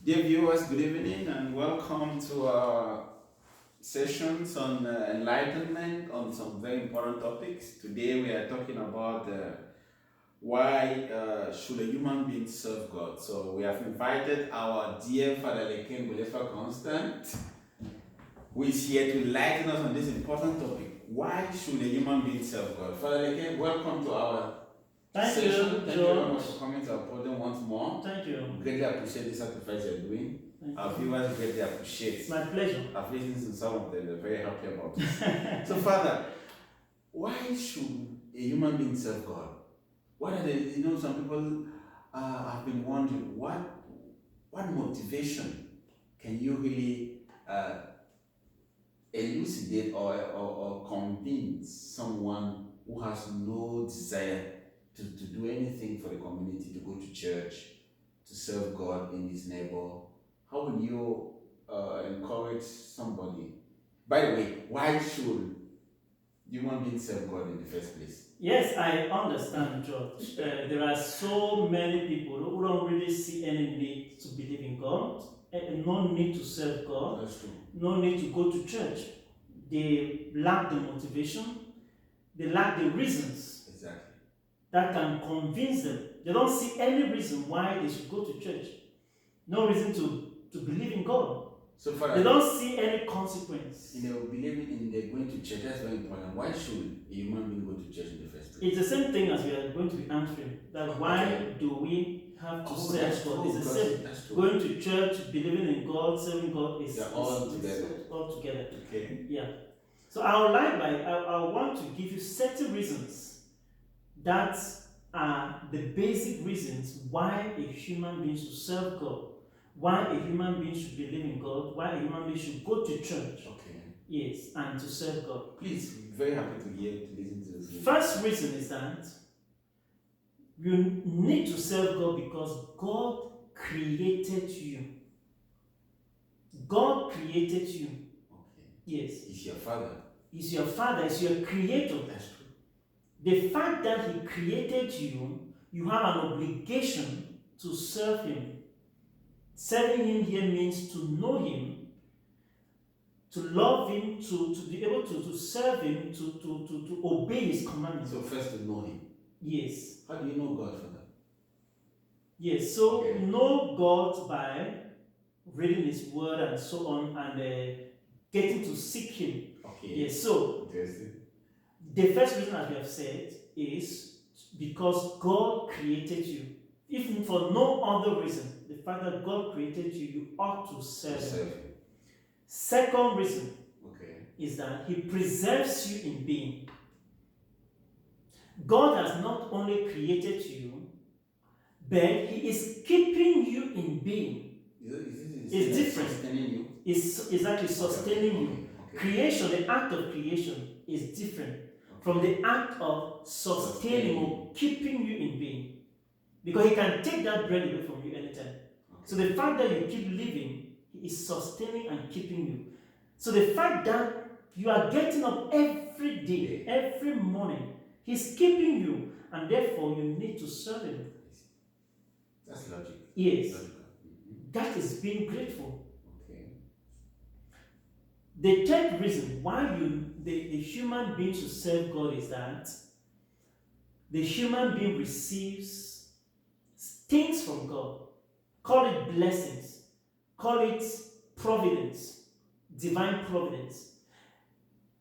Dear viewers, good evening and welcome to our sessions on enlightenment on some very important topics. Today we are talking about why should a human being serve God. So we have invited our dear Father Leke and George Constant, who is here to enlighten us on this important topic. Why should a human being serve God? Father Leke, welcome to our Thank session. you, Thank you very much for coming to our podium once more. Thank you. We greatly appreciate the sacrifice you're doing. Our viewers greatly appreciate. It's my pleasure. I've listened to some of them, they're very happy about it. So, Father, why should a human being serve God? What are the, some people have been wondering, what motivation can you really elucidate or convince someone who has no desire to do anything for the community, to go to church, to serve God in his neighbor? How will you encourage somebody? By the way, why should human beings serve God in the first place? Yes, I understand, George. There are so many people who don't really see any need to believe in God, and no need to serve God, That's true. no need to go to church. They lack the motivation, they lack the reasons Exactly. that can convince them. They don't see any reason why they should go to church. No reason to believe in God. So far, they don't see any consequence. Believing in they're going to church, that's very important. Why should a human being go to church in the first place? It's the same thing as we are going to be answering. That why do we have to serve God? It's the same. Going to church, believing in God, serving God is all together. All together. Okay. Yeah. So I want to give you certain reasons that are the basic reasons why a human being should serve God, why a human being should believe in God, why a human being should go to church. Okay. Yes, and to serve God. Please, very happy to listen to this. First reason is that you need to serve God because God created you. God created you. Okay. Yes. He's your father. He's your father, he's your creator. That's true. The fact that he created you, you have an obligation to serve him. Serving him here means to know him, to love him, to be able to serve him, to obey his commandments. So first to know him. Yes. How do you know God, Father? Yes, so know God by reading his word and so on, and getting to seek him. Okay. Yes, so the first reason, as we have said, is because God created you. If for no other reason, the fact that God created you, you ought to serve him. Second reason is that he preserves you in being. God has not only created you, but he is keeping you in being. It's different. Sustaining you? It's exactly sustaining you. Okay. Creation, the act of creation, is different from the act of sustaining or keeping you in being. Because he can take that bread away from you anytime. So the fact that you keep living, he is sustaining and keeping you. So the fact that you are getting up every day, every morning, he's keeping you, and therefore you need to serve him. That's logic. Yes. That is being grateful. Okay. The third reason why the human being should serve God is that the human being receives things from God. Call it blessings. Call it providence. Divine providence.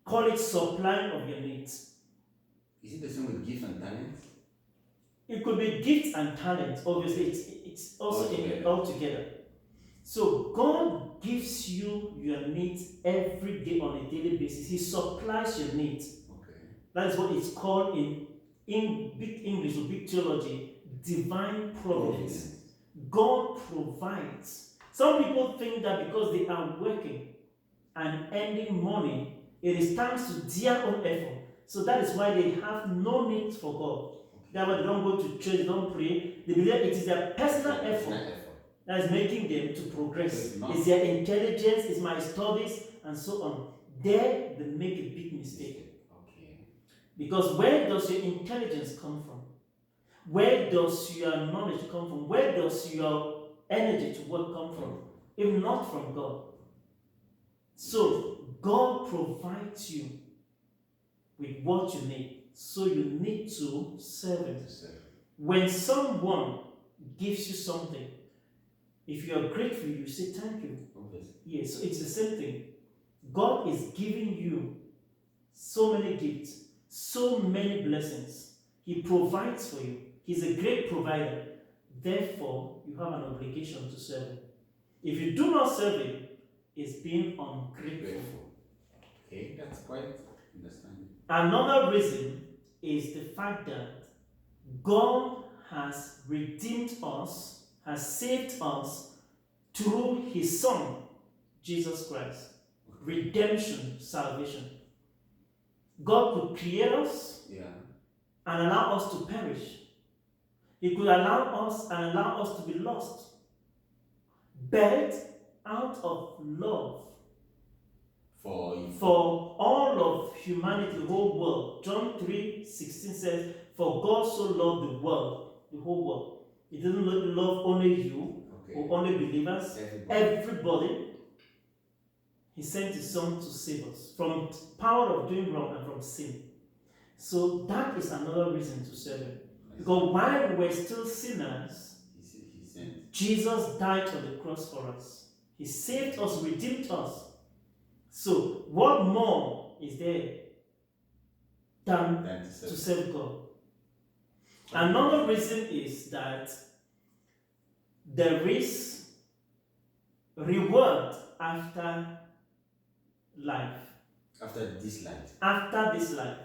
Call it supplying of your needs. Is it the same with gifts and talents? It could be gifts and talents. Obviously, it's also all together. So God gives you your needs every day on a daily basis. He supplies your needs. Okay. That is what it's called in big English or big theology, divine providence. God provides. Some people think that because they are working and earning money, it is thanks to their own effort. So that is why they have no need for God. That's why they don't go to church, they don't pray. They believe it is their personal effort that is making them to progress. It's their intelligence, it's my studies, and so on. There they make a big mistake. Okay. Because where does your intelligence come from? Where does your knowledge come from? Where does your energy to work come from? If not from God. So God provides you with what you need. So you need to serve Him. When someone gives you something, if you are grateful, you say thank you. Yes, so it's the same thing. God is giving you so many gifts, so many blessings. He provides for you. He's a great provider. Therefore, you have an obligation to serve Him. If you do not serve Him, it's being ungrateful. Okay, that's quite understandable. Another reason is the fact that God has redeemed us, has saved us through His Son, Jesus Christ. Redemption, salvation. God could create us and allow us to perish. He could allow us to be lost. But out of love for all of humanity, the whole world. John 3:16 says, "For God so loved the world," the whole world. He doesn't love only you or only believers, everybody. He sent His Son to save us from the power of doing wrong and from sin. So that is another reason to serve Him. Because while we were still sinners, Jesus died on the cross for us. He saved us, redeemed us. So what more is there than to serve God? Another reason is that there is reward after life. After this life. After this life.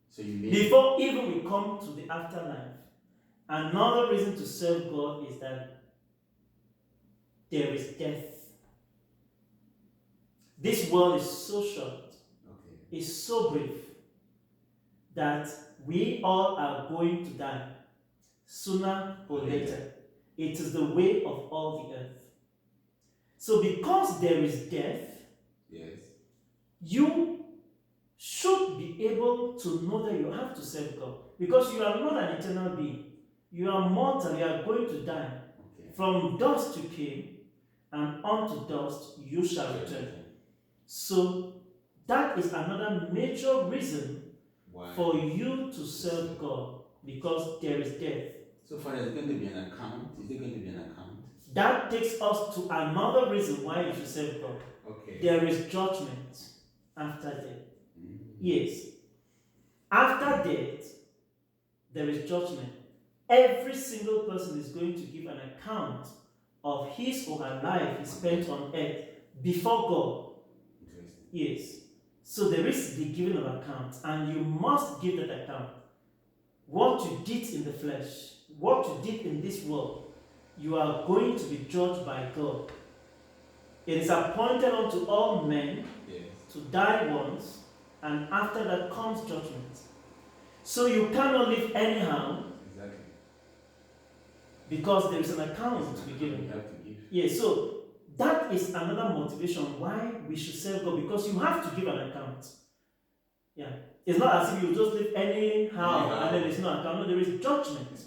So you mean before even we come to the afterlife. Another reason to serve God is that there is death. This world is so short, it's so brief, that we all are going to die sooner or later. It is the way of all the earth. So because there is death, you should be able to know that you have to serve God. Because you are not an eternal being. You are mortal, you are going to die. From dust you came, and unto dust you shall return. So that is another major reason for you to serve God, because there is death. So far, there's going to be an account. Is there going to be an account? That takes us to another reason why you should serve God. There is judgment after death. Yes. After death, there is judgment. Every single person is going to give an account of his or her life he spent on earth before God. Yes. So there is the giving of account, and you must give that account. What you did in the flesh, what you did in this world, you are going to be judged by God. It is appointed unto all men to die once, and after that comes judgment. So you cannot live anyhow, because there is an account to be given. Yes, so that is another motivation why we should serve God, because you have to give an account. Yeah. It's not as if you just live anyhow and then there's no account. No, there is judgment.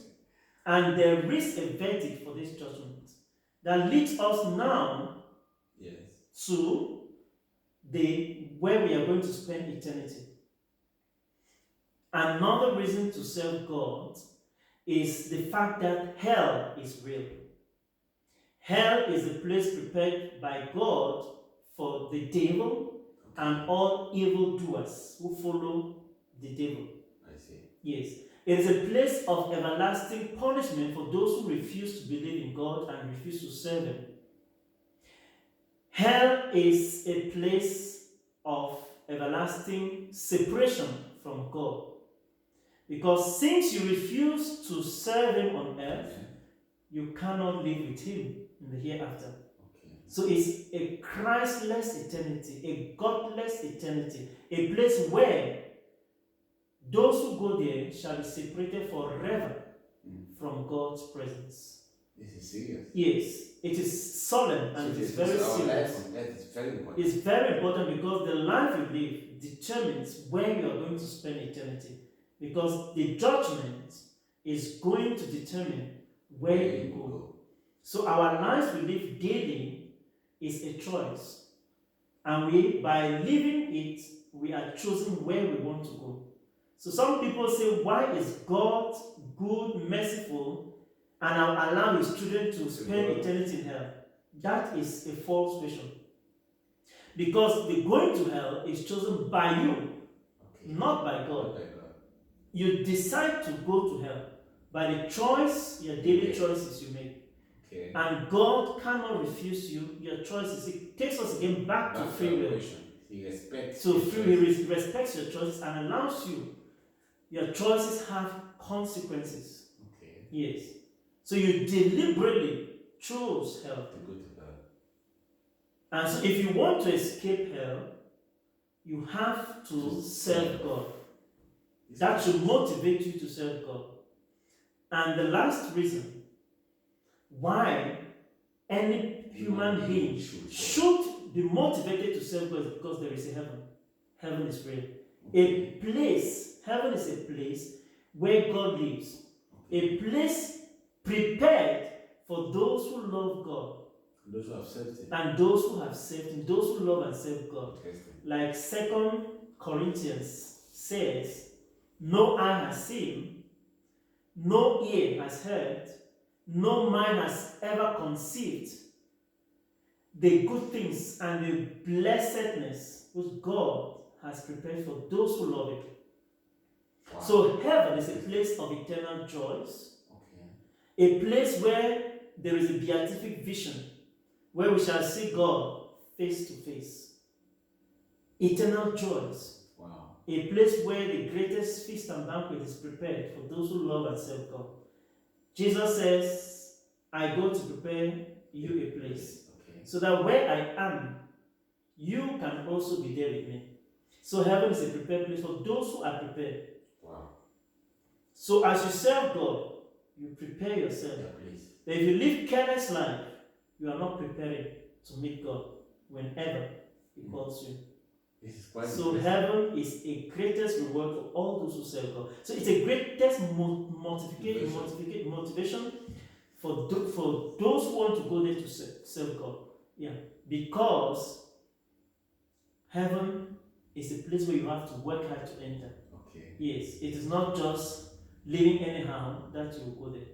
And there is a verdict for this judgment that leads us now to where we are going to spend eternity. Another reason to serve God is the fact that hell is real. Hell is a place prepared by God for the devil and all evildoers who follow the devil. I see. Yes. It is a place of everlasting punishment for those who refuse to believe in God and refuse to serve Him. Hell is a place of everlasting separation from God. Because since you refuse to serve Him on earth, you cannot live with Him in the hereafter. So it's a Christless eternity, a godless eternity, a place where those who go there shall be separated forever from God's presence. This is serious. Yes, it is solemn and it is very serious. It's very important. It's very important because the life you live determines where you are going to spend eternity. Because the judgment is going to determine where you go. So our lives we live daily is a choice. And we, by living it, we are choosing where we want to go. So some people say, why is God good, merciful, and allow his children to spend eternity in hell? That is a false question. Because the going to hell is chosen by you, not by God. You decide to go to hell by the choice, your daily choices you make. And God cannot refuse you your choices. It takes us again back to free will. He respects He respects your choices and allows you. Your choices have consequences. Yes. So you deliberately chose hell. To go to hell. And so if you want to escape hell, you have to serve God. That should motivate you to serve God. And the last reason why any human being should be motivated to serve God is because there is a heaven. Heaven is real. A place, heaven is a place where God lives. A place prepared for those who love God. Those who have served Him. And those who have served Him. Those who love and serve God. Like 2 Corinthians says, no eye has seen, no ear has heard, no mind has ever conceived the good things and the blessedness which God has prepared for those who love it. Wow. So heaven is a place of eternal joys, a place where there is a beatific vision, where we shall see God face to face. Eternal joys. Wow. A place where the greatest feast and banquet is prepared for those who love and serve God. Jesus says, I go to prepare you a place, so that where I am, you can also be there with me. So heaven is a prepared place for those who are prepared. Wow. So as you serve God, you prepare yourself. But if you live careless life, you are not preparing to meet God whenever He calls you. So heaven is a greatest reward for all those who serve God. So it's a greatest motivation for those who want to go there to serve God. Yeah, because heaven is a place where you have to work hard to enter. Yes, it is not just living anyhow that you will go there.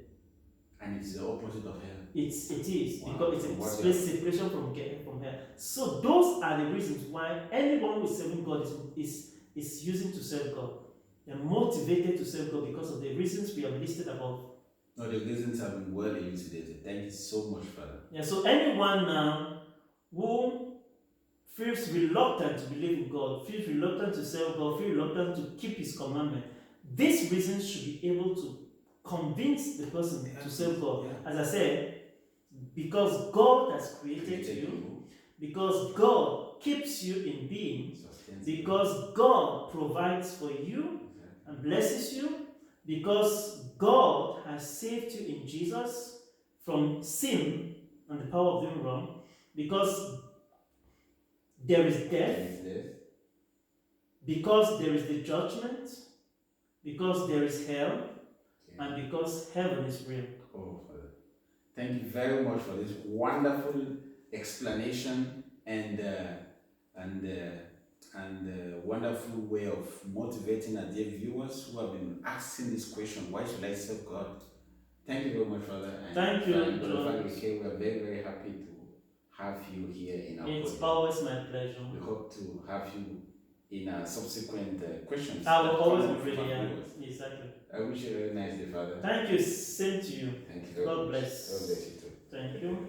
And it's the opposite of hell. It is, wow. Because it's a space separation from hell. So those are the reasons why anyone who is serving God is using to serve God. They're motivated to serve God because of the reasons we have listed above. No, the reasons have been well elucidated. Thank you so much, Father. Yeah, so anyone now who feels reluctant to believe in God, feels reluctant to serve God, feels reluctant to keep His commandment, these reasons should be able to convince the person to serve God. Yeah. As I said, because God has created you, because God keeps you in being, because God provides for you and blesses you, because God has saved you in Jesus from sin and the power of doing wrong, because there is death, because there is the judgment, because there is hell, and because heaven is real. Oh, Father. Thank you very much for this wonderful explanation and wonderful way of motivating our dear viewers who have been asking this question, why should I serve God? Thank you very much, Father. And thank you, George. We are very, very happy to have you here in our It's podcast. always my pleasure. We hope to have you in our subsequent questions. I will always be ready. Yeah. Exactly. I wish you a very nice day, Father. Thank you. Same to you. Thank you. God bless. God bless you too. Thank you.